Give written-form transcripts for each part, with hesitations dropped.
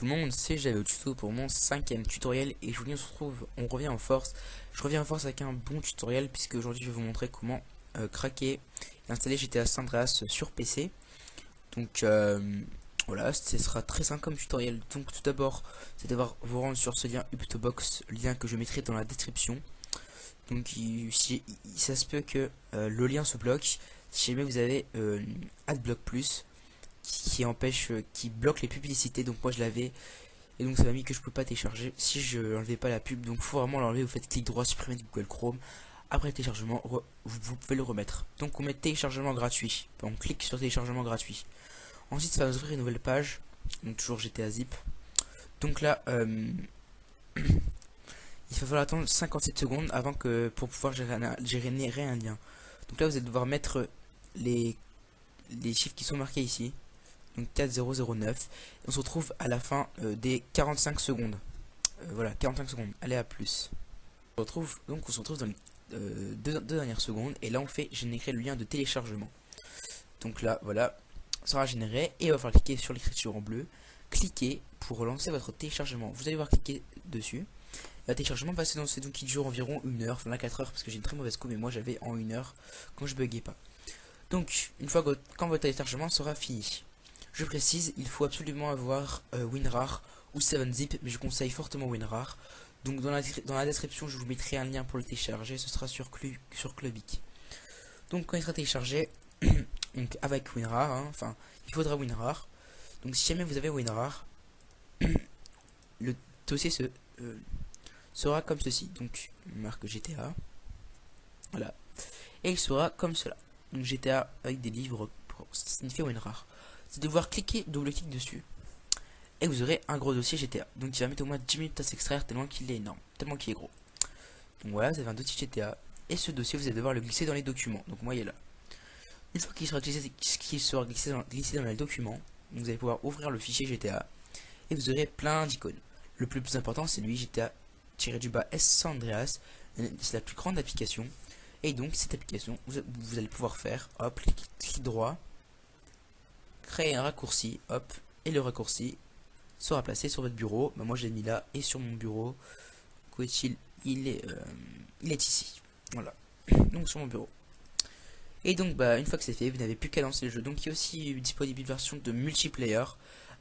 tout le monde, c'est j'avais au tuto pour mon cinquième tutoriel et aujourd'hui on revient en force. Je reviens en force avec un bon tutoriel puisque aujourd'hui je vais vous montrer comment craquer et installer GTA San Andreas sur PC. Donc voilà, ce sera très simple comme tutoriel. Donc tout d'abord, c'est devoir vous rendre sur ce lien Uptobox, lien que je mettrai dans la description. Donc si ça se peut que le lien se bloque, si jamais vous avez AdBlock Plus qui empêche, qui bloque les publicités. Donc moi je l'avais et donc ça m'a mis que je peux pas télécharger si je n'enlevais pas la pub. Donc faut vraiment l'enlever. Vous faites clic droit, supprimer de Google Chrome. Après le téléchargement, vous pouvez le remettre. Donc on met téléchargement gratuit. On clique sur téléchargement gratuit. Ensuite ça va nous ouvrir une nouvelle page. Donc toujours GTA Zip. Donc là il va falloir attendre 57 secondes avant que pour pouvoir gérer un lien. Donc là vous allez devoir mettre les chiffres qui sont marqués ici. Donc 4009. On se retrouve à la fin des 45 secondes. Voilà, 45 secondes. Allez, à plus. On se retrouve dans les deux dernières secondes. Et là, on fait générer le lien de téléchargement. Donc là, voilà, ça sera généré. Et il va falloir cliquer sur l'écriture en bleu. Cliquez pour lancer votre téléchargement. Vous allez devoir cliquer dessus. Le téléchargement va se lancer, donc il dure environ 1 heure, 24 heures, parce que j'ai une très mauvaise coupe, mais moi j'avais en 1 heure quand je buguais pas. Donc, une fois quand votre téléchargement sera fini. Je précise, il faut absolument avoir WinRAR ou 7zip, mais je conseille fortement WinRAR. Donc dans la description, je vous mettrai un lien pour le télécharger, ce sera sur Clubic. Donc quand il sera téléchargé, donc avec WinRAR, hein, enfin, il faudra WinRAR. Donc si jamais vous avez WinRAR, le dossier sera comme ceci. Donc marque GTA, voilà, et il sera comme cela. Donc GTA avec des livres pour signifier WinRAR. C'est de devoir cliquer, double-clic dessus. Et vous aurez un gros dossier GTA. Donc il va mettre au moins 10 minutes à s'extraire tellement qu'il est énorme, tellement qu'il est gros. Donc voilà, vous avez un dossier GTA. Et ce dossier, vous allez devoir le glisser dans les documents. Donc moi, il est là. Une fois qu'il sera glissé dans les documents, vous allez pouvoir ouvrir le fichier GTA. Et vous aurez plein d'icônes. Le plus important, c'est lui, GTA-S San Andreas. C'est la plus grande application. Et donc cette application, vous allez pouvoir faire, hop, clic droit, créer un raccourci, hop, et le raccourci sera placé sur votre bureau. Bah, moi je l'ai mis là et sur mon bureau. Où est-il? Il est ici. Voilà. Donc sur mon bureau. Et donc bah une fois que c'est fait, vous n'avez plus qu'à lancer le jeu. Donc il y a aussi disponible une version de multiplayer.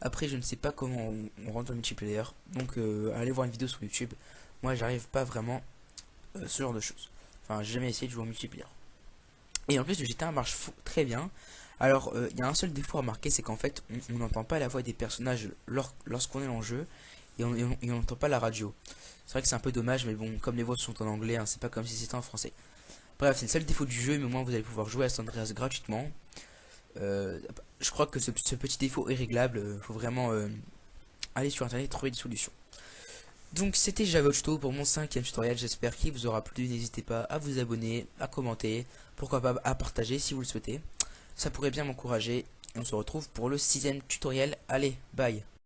Après je ne sais pas comment on rentre dans le multiplayer. Donc allez voir une vidéo sur YouTube. Moi j'arrive pas vraiment ce genre de choses. Enfin j'ai jamais essayé de jouer en multiplayer. Et en plus le GTA marche très bien. Alors il y a un seul défaut à remarquer, c'est qu'en fait on n'entend pas la voix des personnages lorsqu'on est en jeu. Et on n'entend pas la radio. C'est vrai que c'est un peu dommage, mais bon, comme les voix sont en anglais, hein, c'est pas comme si c'était en français. Bref, c'est le seul défaut du jeu, mais au moins vous allez pouvoir jouer à San Andreas gratuitement. Je crois que ce petit défaut est réglable. Faut vraiment aller sur internet et trouver des solutions. Donc c'était Tuto pour mon cinquième tutoriel. J'espère qu'il vous aura plu. N'hésitez pas à vous abonner, à commenter, pourquoi pas à partager si vous le souhaitez. Ça pourrait bien m'encourager. Et on se retrouve pour le sixième tutoriel. Allez, bye.